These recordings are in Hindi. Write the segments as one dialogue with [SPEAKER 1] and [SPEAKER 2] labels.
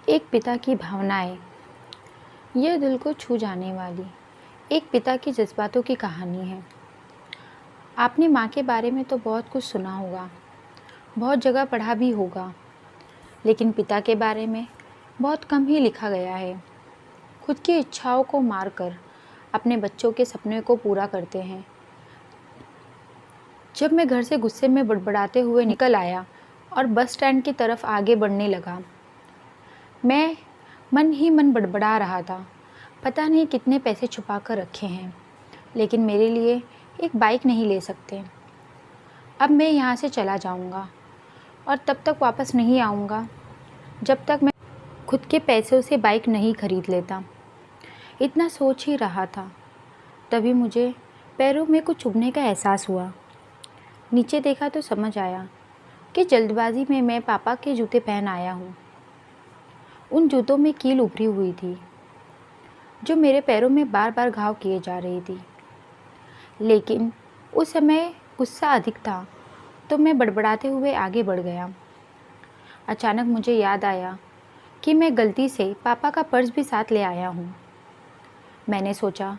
[SPEAKER 1] एक पिता की भावनाएं, यह दिल को छू जाने वाली एक पिता की जज्बातों की कहानी है। आपने माँ के बारे में तो बहुत कुछ सुना होगा, बहुत जगह पढ़ा भी होगा, लेकिन पिता के बारे में बहुत कम ही लिखा गया है। खुद की इच्छाओं को मारकर अपने बच्चों के सपने को पूरा करते हैं। जब मैं घर से गुस्से में बड़बड़ाते हुए निकल आया और बस स्टैंड की तरफ आगे बढ़ने लगा, मैं मन ही मन बड़बड़ा रहा था। पता नहीं कितने पैसे छुपा कर रखे हैं, लेकिन मेरे लिए एक बाइक नहीं ले सकते। अब मैं यहाँ से चला जाऊँगा और तब तक वापस नहीं आऊँगा जब तक मैं खुद के पैसों से बाइक नहीं खरीद लेता। इतना सोच ही रहा था, तभी मुझे पैरों में कुछ चुभने का एहसास हुआ। नीचे देखा तो समझ आया कि जल्दबाजी में मैं पापा के जूते पहन आया हूँ। उन जूतों में कील उभरी हुई थी, जो मेरे पैरों में बार बार घाव किए जा रही थी। लेकिन उस समय गुस्सा अधिक था, तो मैं बड़बड़ाते हुए आगे बढ़ गया। अचानक मुझे याद आया कि मैं गलती से पापा का पर्स भी साथ ले आया हूँ। मैंने सोचा,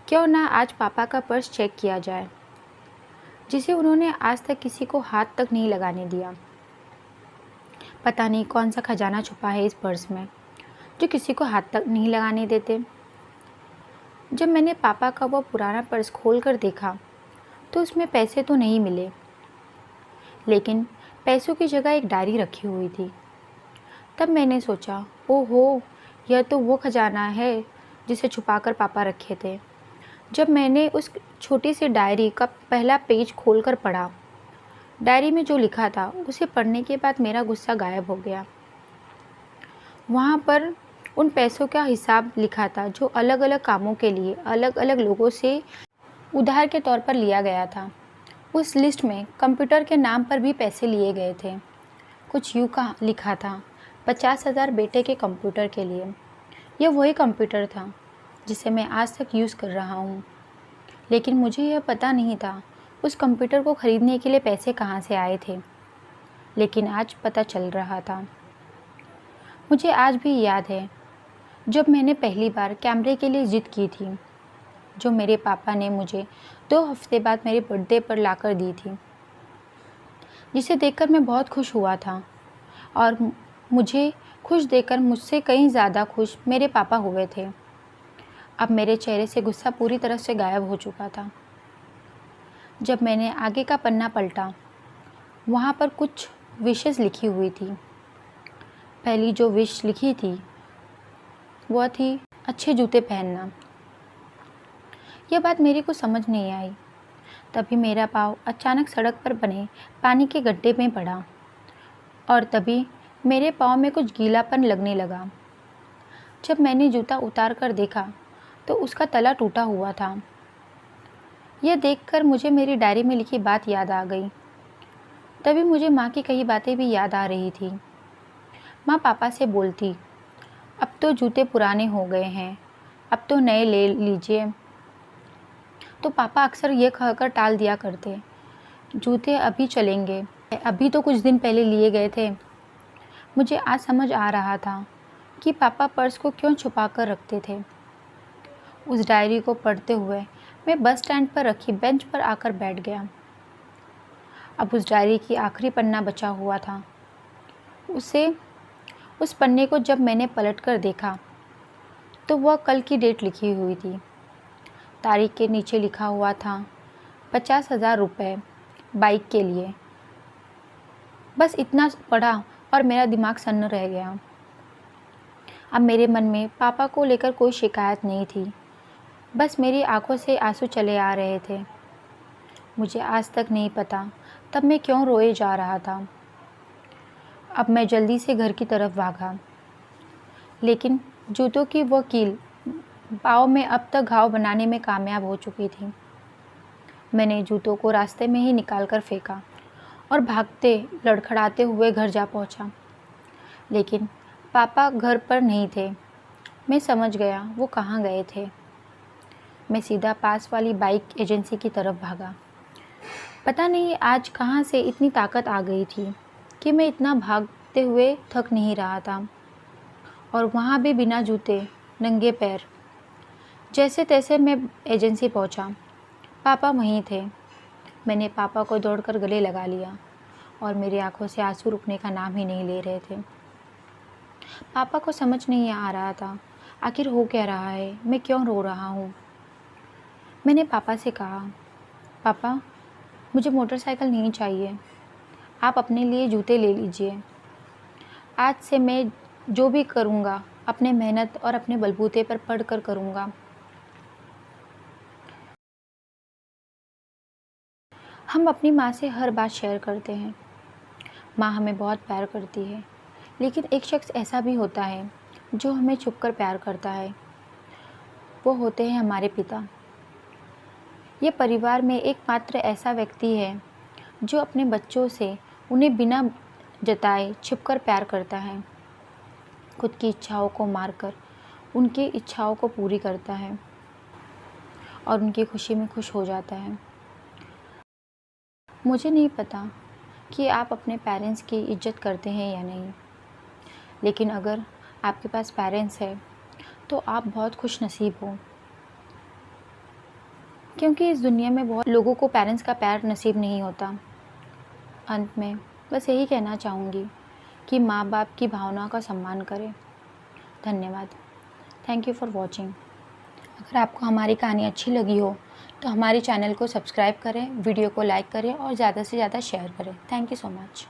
[SPEAKER 1] क्यों ना आज पापा का पर्स चेक किया जाए, जिसे उन्होंने आज तक किसी को हाथ तक नहीं लगाने दिया। पता नहीं कौन सा खजाना छुपा है इस पर्स में, जो किसी को हाथ तक नहीं लगाने देते। जब मैंने पापा का वो पुराना पर्स खोल कर देखा, तो उसमें पैसे तो नहीं मिले, लेकिन पैसों की जगह एक डायरी रखी हुई थी। तब मैंने सोचा, ओहो, यह तो वो खजाना है जिसे छुपाकर पापा रखे थे। जब मैंने उस छोटी सी डायरी का पहला पेज खोलकर पढ़ा, डायरी में जो लिखा था उसे पढ़ने के बाद मेरा गुस्सा गायब हो गया। वहाँ पर उन पैसों का हिसाब लिखा था, जो अलग अलग कामों के लिए अलग अलग लोगों से उधार के तौर पर लिया गया था। उस लिस्ट में कंप्यूटर के नाम पर भी पैसे लिए गए थे। कुछ यूँ का लिखा था, 50,000 बेटे के कंप्यूटर के लिए। यह वही कंप्यूटर था जिसे मैं आज तक यूज़ कर रहा हूँ, लेकिन मुझे यह पता नहीं था उस कंप्यूटर को ख़रीदने के लिए पैसे कहाँ से आए थे। लेकिन आज पता चल रहा था। मुझे आज भी याद है जब मैंने पहली बार कैमरे के लिए ज़िद की थी, जो मेरे पापा ने मुझे 2 हफ्ते बाद मेरे बर्थडे पर लाकर दी थी, जिसे देखकर मैं बहुत खुश हुआ था। और मुझे खुश देखकर मुझसे कहीं ज़्यादा खुश मेरे पापा हुए थे। अब मेरे चेहरे से गुस्सा पूरी तरह से गायब हो चुका था। जब मैंने आगे का पन्ना पलटा, वहाँ पर कुछ विशेज़ लिखी हुई थी। पहली जो विश लिखी थी वह थी अच्छे जूते पहनना। यह बात मेरे को समझ नहीं आई। तभी मेरा पाँव अचानक सड़क पर बने पानी के गड्ढे में पड़ा और तभी मेरे पाँव में कुछ गीलापन लगने लगा। जब मैंने जूता उतार कर देखा तो उसका तला टूटा हुआ था। यह देखकर मुझे मेरी डायरी में लिखी बात याद आ गई। तभी मुझे माँ की कई बातें भी याद आ रही थी। माँ पापा से बोलती, अब तो जूते पुराने हो गए हैं, अब तो नए ले लीजिए। तो पापा अक्सर ये कहकर टाल दिया करते, जूते अभी चलेंगे, अभी तो कुछ दिन पहले लिए गए थे। मुझे आज समझ आ रहा था कि पापा पर्स को क्यों छुपा कर रखते थे। उस डायरी को पढ़ते हुए मैं बस स्टैंड पर रखी बेंच पर आकर बैठ गया। अब उस डायरी की आखिरी पन्ना बचा हुआ था। उस पन्ने को जब मैंने पलट कर देखा तो वह कल की डेट लिखी हुई थी। तारीख के नीचे लिखा हुआ था 50,000 रुपये बाइक के लिए। बस इतना पढ़ा और मेरा दिमाग सन्न रह गया। अब मेरे मन में पापा को लेकर कोई शिकायत नहीं थी, बस मेरी आंखों से आंसू चले आ रहे थे। मुझे आज तक नहीं पता तब मैं क्यों रोए जा रहा था। अब मैं जल्दी से घर की तरफ भागा, लेकिन जूतों की वो कील पाँव में अब तक घाव बनाने में कामयाब हो चुकी थी। मैंने जूतों को रास्ते में ही निकाल कर फेंका और भागते लड़खड़ाते हुए घर जा पहुंचा। लेकिन पापा घर पर नहीं थे। मैं समझ गया वो कहाँ गए थे। मैं सीधा पास वाली बाइक एजेंसी की तरफ भागा। पता नहीं आज कहाँ से इतनी ताकत आ गई थी कि मैं इतना भागते हुए थक नहीं रहा था। और वहाँ भी बिना जूते, नंगे पैर। जैसे तैसे मैं एजेंसी पहुँचा। पापा वहीं थे। मैंने पापा को दौड़कर गले लगा लिया और मेरी आंखों से आंसू रुकने का नाम ही नहीं ले रहे थे। पापा को समझ नहीं आ रहा था आखिर हो क्या रहा है, मैं क्यों रो रहा हूँ। मैंने पापा से कहा, पापा मुझे मोटरसाइकिल नहीं चाहिए, आप अपने लिए जूते ले लीजिए। आज से मैं जो भी करूँगा अपने मेहनत और अपने बलबूते पर पढ़ कर करूँगा। हम अपनी माँ से हर बात शेयर करते हैं। माँ हमें बहुत प्यार करती है, लेकिन एक शख्स ऐसा भी होता है जो हमें छुपकर प्यार करता है। वो होते हैं हमारे पिता। ये परिवार में एकमात्र ऐसा व्यक्ति है जो अपने बच्चों से उन्हें बिना जताए छिपकर प्यार करता है। खुद की इच्छाओं को मारकर उनकी इच्छाओं को पूरी करता है और उनकी खुशी में खुश हो जाता है। मुझे नहीं पता कि आप अपने पेरेंट्स की इज्जत करते हैं या नहीं, लेकिन अगर आपके पास पेरेंट्स है तो आप बहुत खुश नसीब हो, क्योंकि इस दुनिया में बहुत लोगों को पेरेंट्स का प्यार नसीब नहीं होता। अंत में बस यही कहना चाहूँगी कि माँ बाप की भावना का सम्मान करें। धन्यवाद। Thank you for watching. अगर आपको हमारी कहानी अच्छी लगी हो तो हमारे चैनल को सब्सक्राइब करें, वीडियो को लाइक करें और ज़्यादा से ज़्यादा शेयर करें। Thank you so much.